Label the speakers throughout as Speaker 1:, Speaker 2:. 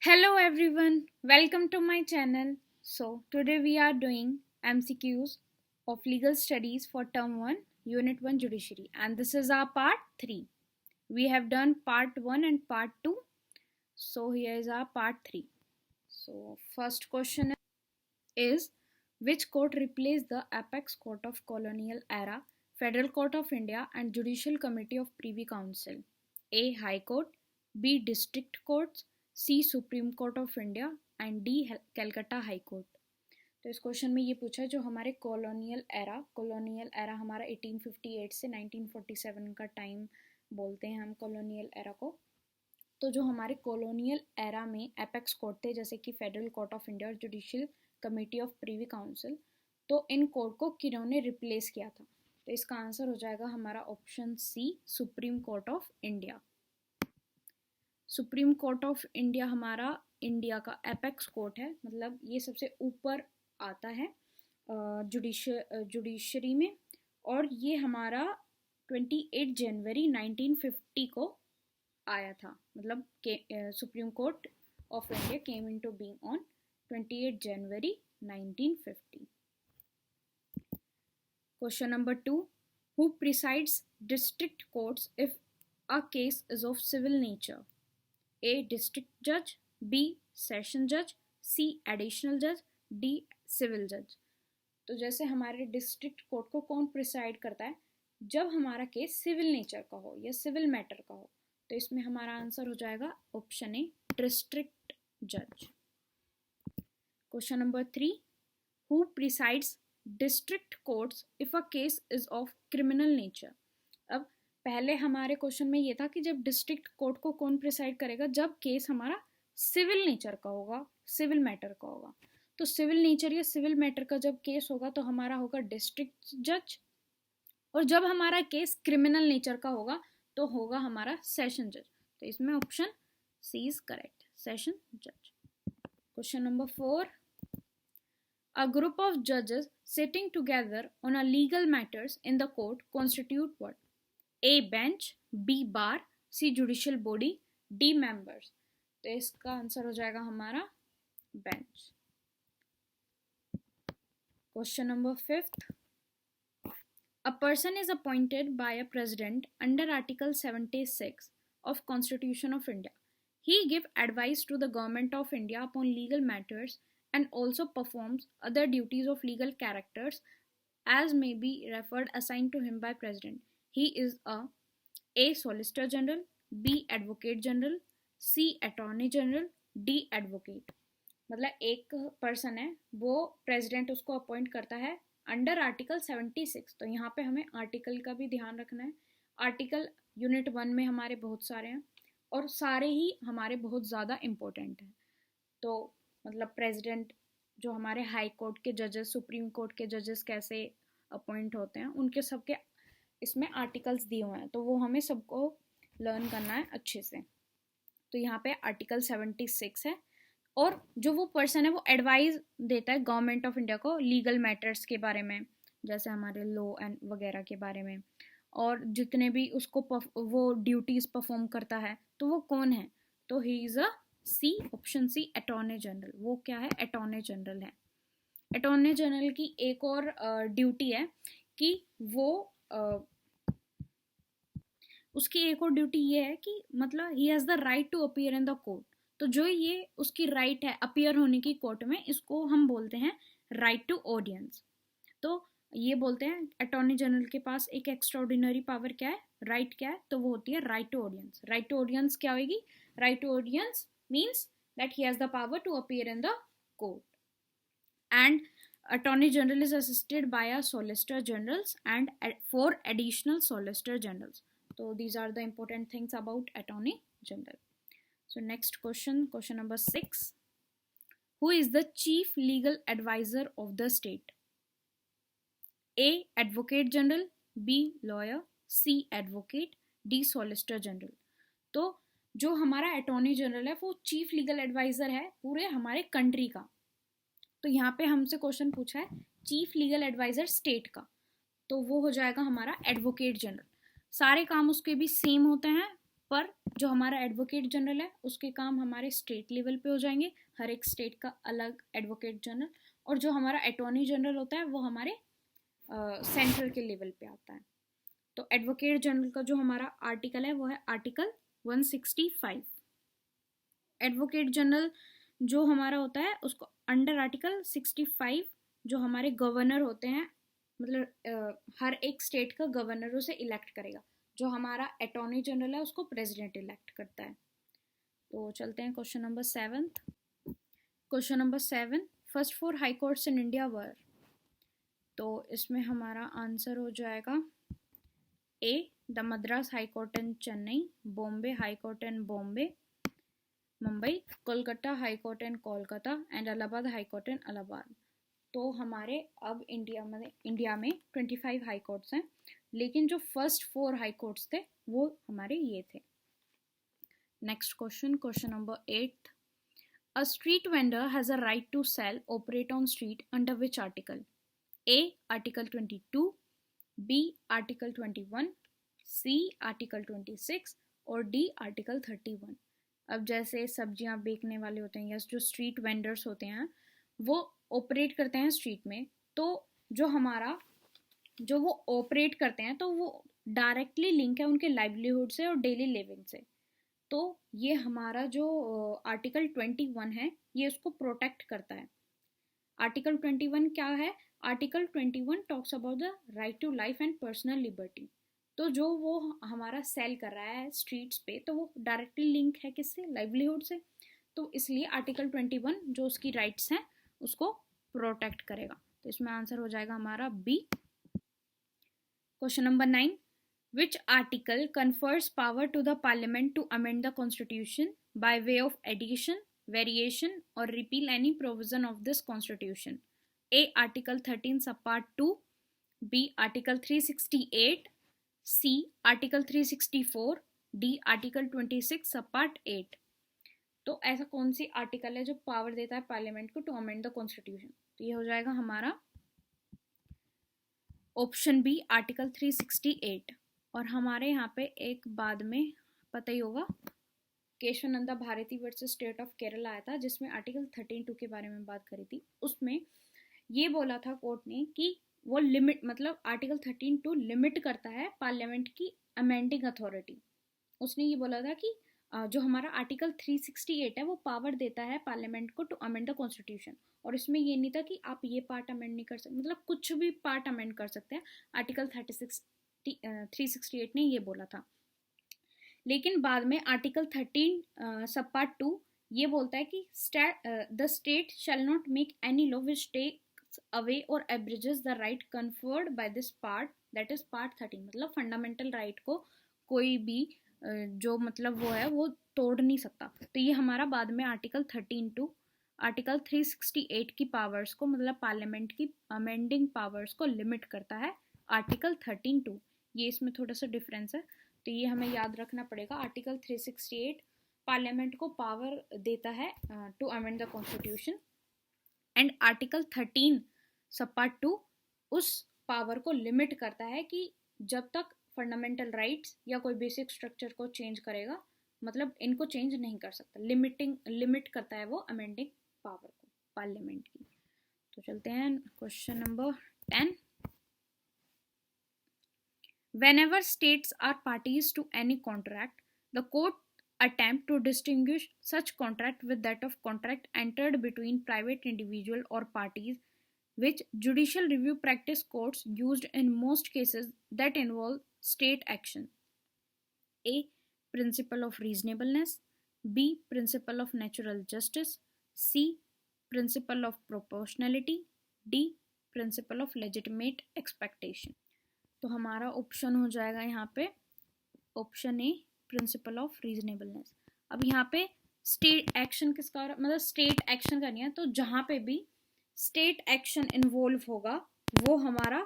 Speaker 1: Hello everyone, welcome to my channel. So, today we are doing MCQs of legal studies for term 1, unit 1 judiciary, and this is our part 3. We have done part 1 and part 2. So, here is our part 3. So, first question is which court replaced the apex court of colonial era, Federal Court of India and Judicial Committee of Privy Council? A. High Court, B. District Courts, C supreme court of India and D Calcutta high court. तो इस question में ये पूछा जो हमारे colonial era हमारा 1858 से 1947 का टाइम बोलते हैं हम कॉलोनियल एरा को। तो जो हमारे कॉलोनियल एरा में एपेक्स कोर्ट थे जैसे कि फेडरल कोर्ट ऑफ इंडिया और judicial committee of Privi council, तो इन कोर्ट को किन्होंने रिप्लेस किया था? तो इसका आंसर हो जाएगा हमारा option C, supreme court of India. Supreme court of India हमारा इंडिया का एपेक्स कोर्ट है, मतलब ये सबसे ऊपर आता है जुडिशरी में, और ये हमारा 28 जनवरी 1950 को आया था। मतलब supreme court of India came into being on 28 January 1950। Question number 2, who presides district courts if a case is of civil nature? A. District Judge, B. Session Judge, C. Additional Judge, D. Civil Judge। तो जैसे हमारे district court को कौन preside करता है जब हमारा case civil nature का हो या सिविल मैटर का हो, तो इसमें हमारा आंसर हो जाएगा ऑप्शन ए, डिस्ट्रिक्ट जज। Question number 3, who presides district courts if a case is of criminal nature? अब पहले हमारे क्वेश्चन में ये था कि जब डिस्ट्रिक्ट कोर्ट को कौन प्रिसाइड करेगा जब केस हमारा सिविल नेचर का होगा, सिविल मैटर का होगा। तो सिविल नेचर या सिविल मैटर का जब केस होगा तो हमारा होगा डिस्ट्रिक्ट जज, और जब हमारा केस क्रिमिनल नेचर का होगा तो होगा हमारा सेशन जज। तो इसमें option C is correct, session जज। Question number 4, a group of judges sitting together on a legal matters in the court constitute what? A. bench, B. bar, C. judicial body, D. members। तो इसका answer हो जाएगा हमारा bench. Question number 5, a person is appointed by a president under article 76 of constitution of India. He give advice to the government of India upon legal matters and also performs other duties of legal characters as may be referred assigned to him by president. He is a solicitor general, B advocate general, C attorney general, D advocate। मतलब एक person है वो president उसको appoint करता है under article 76। तो यहाँ पे हमें आर्टिकल का भी ध्यान रखना है। आर्टिकल यूनिट 1 में हमारे बहुत सारे हैं और सारे ही हमारे बहुत ज़्यादा इम्पोर्टेंट हैं। तो मतलब प्रेसिडेंट जो हमारे हाई कोर्ट के जजेस, सुप्रीम कोर्ट के जजेस कैसे अपॉइंट होते हैं, उनके सबके इसमें आर्टिकल्स दिए हुए हैं, तो वो हमें सबको लर्न करना है अच्छे से। तो यहाँ पे आर्टिकल 76 है, और जो वो पर्सन है वो एडवाइस देता है गवर्नमेंट ऑफ इंडिया को लीगल मैटर्स के बारे में, जैसे हमारे लॉ एंड वगैरह के बारे में, और जितने भी उसको वो ड्यूटीज परफॉर्म करता है तो वो कौन है? तो he is a C, option C, attorney general. वो क्या है? अटॉर्नी जनरल है। अटॉर्नी जनरल की एक और ड्यूटी है कि वो उसकी एक और ड्यूटी ये है कि मतलब he has the right to appear in the court. तो जो ये उसकी राइट है अपीयर होने की कोर्ट में, इसको हम बोलते हैं राइट टू ऑडियंस। तो ये बोलते हैं अटॉर्नी जनरल के पास एक एक्स्ट्राऑर्डिनरी पावर क्या है, राइट क्या है, तो वो होती है right to audience. Right to audience क्या होगी? Right to audience means that he has the power to appear in the court, and Attorney General is assisted by a Solicitor Generals and 4 additional Solicitor Generals. So these are the important things about Attorney General. So next question, question number 6. Who is the Chief Legal Advisor of the state? A. Advocate General, B. Lawyer, C. Advocate, D. Solicitor General। तो जो हमारा Attorney General है वो Chief Legal Advisor है पूरे हमारे country का। तो यहाँ पे हमसे क्वेश्चन पूछा है चीफ लीगल एडवाइजर स्टेट का, तो वो हो जाएगा हमारा एडवोकेट जनरल। सारे काम उसके भी सेम होते हैं, पर जो हमारा एडवोकेट जनरल है उसके काम हमारे स्टेट लेवल पे हो जाएंगे, हर एक स्टेट का अलग एडवोकेट जनरल, और जो हमारा अटॉर्नी जनरल होता है वो हमारे सेंट्रल के लेवल पे आता है। तो एडवोकेट जनरल का जो हमारा आर्टिकल है वो है आर्टिकल 165। एडवोकेट जनरल जो हमारा होता है उसको अंडर आर्टिकल 65 जो हमारे गवर्नर होते हैं, मतलब हर एक स्टेट का गवर्नर उसे इलेक्ट करेगा। जो हमारा अटॉर्नी जनरल है उसको प्रेसिडेंट इलेक्ट करता है। तो चलते हैं क्वेश्चन नंबर 7। क्वेश्चन नंबर 7, फर्स्ट 4 high courts in India were. तो इसमें हमारा आंसर हो जाएगा A the Madras high court in Chennai, Bombay high court in Bombay Mumbai, Kolkata high court in Kolkata and Allahabad high court in Allahabad. तो हमारे अब इंडिया में 25 हाई कोर्ट्स हैं, लेकिन जो फर्स्ट 4 हाई कोर्ट्स थे वो हमारे ये थे। Next question, question number 8, a street vendor has a right to sell operate on street under which article? A article 22, B article 21, C article 26 और डी आर्टिकल 31। अब जैसे सब्जियां बेचने वाले होते हैं या जो स्ट्रीट वेंडर्स होते हैं वो ऑपरेट करते हैं स्ट्रीट में, तो जो वो ऑपरेट करते हैं तो वो डायरेक्टली लिंक है उनके लाइवलीहुड से और डेली लिविंग से। तो ये हमारा जो आर्टिकल 21 है ये उसको प्रोटेक्ट करता है। आर्टिकल 21 क्या है? Article 21 talks about the right to life and personal liberty. तो जो वो हमारा सेल कर रहा है स्ट्रीट्स पे तो वो डायरेक्टली लिंक है किससे? लाइवलीहुड से। तो इसलिए आर्टिकल 21 जो उसकी राइट्स हैं उसको प्रोटेक्ट करेगा। तो इसमें आंसर हो जाएगा हमारा B. Question number 9, which article confers power to the parliament to amend the constitution by way of addition, variation or repeal any provision of this constitution? A article 13 subpart 2, B article 368, C article 364, D article 26 subpart 8। तो ऐसा कौन सी article है जो power देता है parliament को to amend the constitution? तो ये हो जाएगा हमारा ऑप्शन बी आर्टिकल 368। और हमारे यहाँ पे एक बाद में पता ही होगा Kesavananda Bharati versus state of Kerala आया था जिसमें आर्टिकल 13(2) के बारे में बात करी थी। उसमें ये बोला था कोर्ट ने कि वो लिमिट मतलब आर्टिकल 13(2) लिमिट करता है पार्लियामेंट की अमेंडिंग अथॉरिटी। उसने ये बोला था कि जो हमारा आर्टिकल 368 है वो पावर देता है पार्लियामेंट को टू अमेंड द कॉन्स्टिट्यूशन, और इसमें ये नहीं था कि आप ये पार्ट अमेंड नहीं कर सकते, मतलब कुछ भी पार्ट अमेंड कर सकते हैं। आर्टिकल 368 ने ये बोला था। लेकिन बाद में आर्टिकल 13 सब पार्ट 2 ये बोलता है कि the state shall not make any law which takes away or abridges the right conferred by this part, that is part 13। मतलब फंडामेंटल राइट को कोई भी जो मतलब वो है वो तोड़ नहीं सकता। तो ये हमारा बाद में आर्टिकल 13(2) आर्टिकल 368 की पावर्स को मतलब पार्लियामेंट की अमेंडिंग पावर्स को लिमिट करता है आर्टिकल 13(2). ये इसमें थोड़ा सा डिफरेंस है, तो ये हमें याद रखना पड़ेगा। आर्टिकल 368 पार्लियामेंट को पावर देता है to amend the constitution, and article 13 सब पार्ट 2 उस पावर को लिमिट करता है कि जब तक फंडामेंटल राइट्स या कोई बेसिक स्ट्रक्चर को चेंज करेगा, मतलब इनको चेंज नहीं कर सकता। लिमिट करता है वो अमेंडिंग पावर को पार्लियामेंट की। तो चलते हैं question number 10। Whenever states are parties to any contract, the court attempt to distinguish such contract with that of contract entered between private individual or parties, which judicial review practice courts used in most cases that involve state action. A. Principle of reasonableness, B. Principle of natural justice, C. Principle of proportionality, D. Principle of legitimate expectation। तो हमारा option हो जाएगा यहाँ पे option A principle of reasonableness. अब यहाँ पे state action किसका मतलब स्टेट एक्शन करनी है, तो जहाँ पे भी स्टेट एक्शन इन्वॉल्व होगा वो हमारा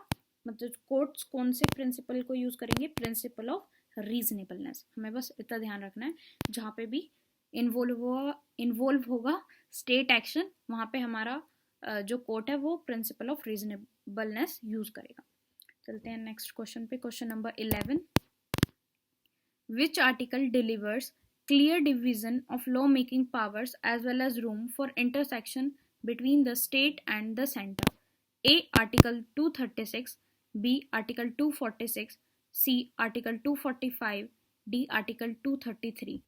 Speaker 1: मतलब कोर्ट्स कौन से प्रिंसिपल को यूज करेंगे? Principle of reasonableness. हमें बस इतना ध्यान रखना है, जहाँ पे भी इन्वॉल्व होगा स्टेट एक्शन वहाँ पे हमारा जो कोर्ट है वो प्रिंसिपल ऑफ रीजनेबलनेस यूज करेगा। चलते हैं नेक्स्ट क्वेश्चन पे, question number 11। Which article delivers clear division of law-making powers as well as room for intersection between the state and the center? A. Article 236, B. Article 246, C. Article 245, D. Article 233.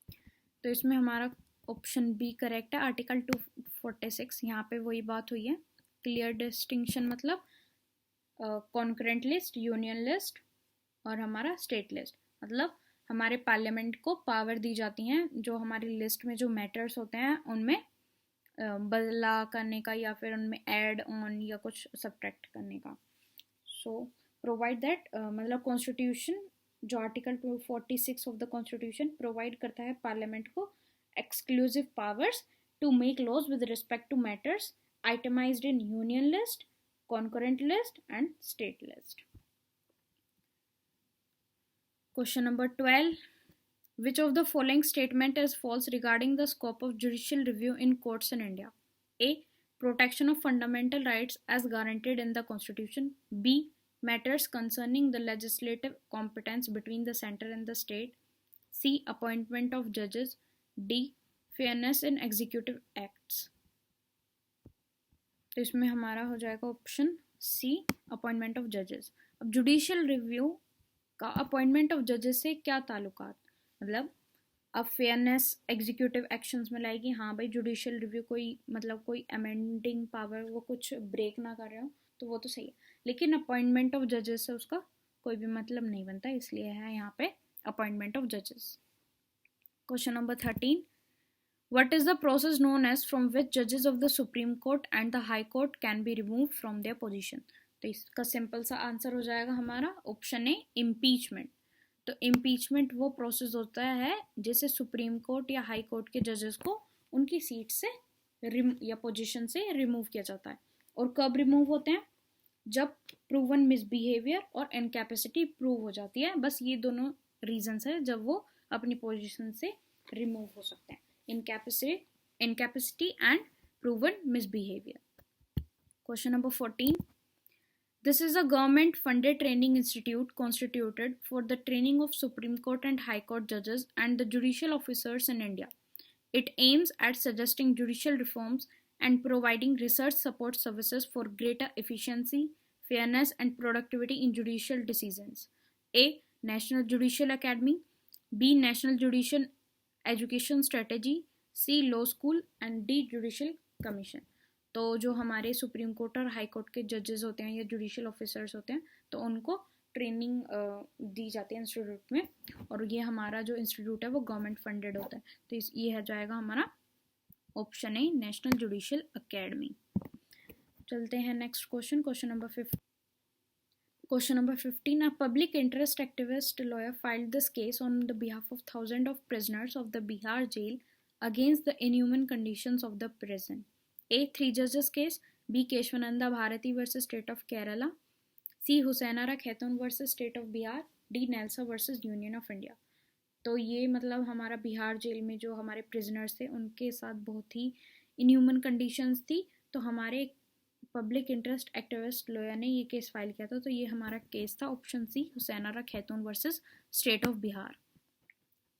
Speaker 1: तो इसमें हमारा option B correct है, article 246। यहाँ पे वही बात हुई है, क्लियर डिस्टिंक्शन मतलब कॉन्करेंट लिस्ट, यूनियन लिस्ट और हमारा स्टेट लिस्ट। मतलब हमारे पार्लियामेंट को पावर दी जाती हैं जो हमारी लिस्ट में जो मैटर्स होते हैं उनमें बदला करने का या फिर उनमें ऐड ऑन या कुछ सब्ट्रैक्ट करने का। सो प्रोवाइड दैट मतलब कॉन्स्टिट्यूशन जो article 246 of the constitution provide करता है पार्लियामेंट को exclusive powers to make laws with respect to matters itemized in union list, concurrent list and state list. Question number 12. Which of the following statement is false regarding the scope of judicial review in courts in India? A. Protection of fundamental rights as guaranteed in the Constitution. B. Matters concerning the legislative competence between the center and the state. C. Appointment of judges. D. Fairness in executive acts. तो इसमें हमारा हो जाएगा option C, appointment of जजेस। अब judicial review का appointment of जजेस से क्या ताल्लुकात, मतलब अब फेयरनेस एग्जीक्यूटिव एक्शंस में लाएगी। हाँ भाई, जुडिशियल रिव्यू कोई मतलब कोई अमेंडिंग पावर वो कुछ ब्रेक ना कर रहे हो तो वो तो सही है, लेकिन अपॉइंटमेंट ऑफ जजेस से उसका कोई भी मतलब नहीं बनता, इसलिए है यहाँ पे अपॉइंटमेंट ऑफ जजेस। Question number 13. What is the process known as from which judges of the Supreme Court and the High Court can be removed from their position? तो इसका सिंपल सा आंसर हो जाएगा हमारा ऑप्शन ए, इम्पीचमेंट। तो impeachment वो process होता है जिससे सुप्रीम कोर्ट या हाई कोर्ट के जजेस को उनकी सीट से या पोजीशन से रिमूव किया जाता है। और कब रिमूव होते हैं? जब प्रूवन मिसबिहेवियर और इनकैपेसिटी प्रूव हो जाती है। बस ये दोनों रीजंस है जब वो अपनी पोजीशन से रिमूव हो सकते हैं, incapacity and proven misbehavior. Question number 14. This is a government funded training institute constituted for the training of Supreme Court and High Court judges and the judicial officers in India. It aims at suggesting judicial reforms and providing research support services for greater efficiency, fairness and productivity in judicial decisions. A. National Judicial Academy. B. National Judicial education strategy, C law school and D judicial commission. तो जो हमारे supreme court और high court के जजेस होते हैं या judicial officers होते हैं तो उनको ट्रेनिंग दी जाती है इंस्टीट्यूट में, और ये हमारा जो इंस्टीट्यूट है वो गवर्नमेंट फंडेड होता है। तो ये है जाएगा हमारा option A, national judicial academy. चलते हैं next question, question number 15. Question number 15. A public interest activist lawyer filed this case on the behalf of thousands of prisoners of the Bihar jail against the inhuman conditions of the prison. A. 3 judges case. B. Keshwananda Bharati versus State of Kerala. C. Husainara Khatun versus State of Bihar. D. Nelsa versus Union of India. तो ये मतलब हमारा Bihar jail में जो हमारे prisoners थे उनके साथ बहुत ही इनह्यूमन कंडीशंस थी, तो हमारे पब्लिक इंटरेस्ट एक्टिविस्ट लॉयर ने ये केस फाइल किया था। तो ये हमारा केस था option C, Hussainara Khatoon versus state of Bihar.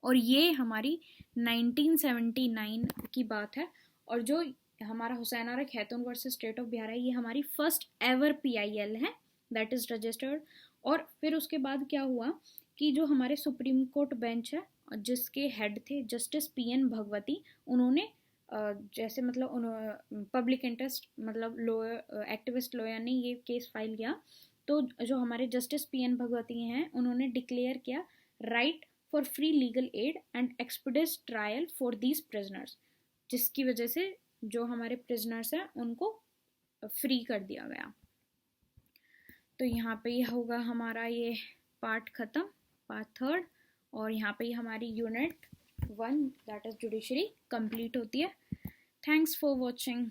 Speaker 1: और ये हमारी 1979 की बात है, और जो हमारा Hussainara Khatoon versus state of Bihar है ये हमारी फर्स्ट एवर PIL है, दैट इज रजिस्टर्ड। और फिर उसके बाद क्या हुआ कि जो हमारे सुप्रीम कोर्ट बेंच है जिसके हेड थे जस्टिस PN भगवती, उन्होंने जैसे मतलब पब्लिक इंटरेस्ट मतलब लॉयर एक्टिविस्ट लॉयर ने ये केस फाइल किया, तो जो हमारे जस्टिस PN भगवती हैं उन्होंने डिक्लेयर किया right for free legal aid and expeditious trial for these prisoners, जिसकी वजह से जो हमारे प्रिजनर्स हैं उनको फ्री कर दिया गया। तो यहाँ पे यह होगा हमारा ये पार्ट ख़त्म, पार्ट 3, और यहाँ पे हमारी unit 1 that is judiciary complete होती है। Thanks for watching.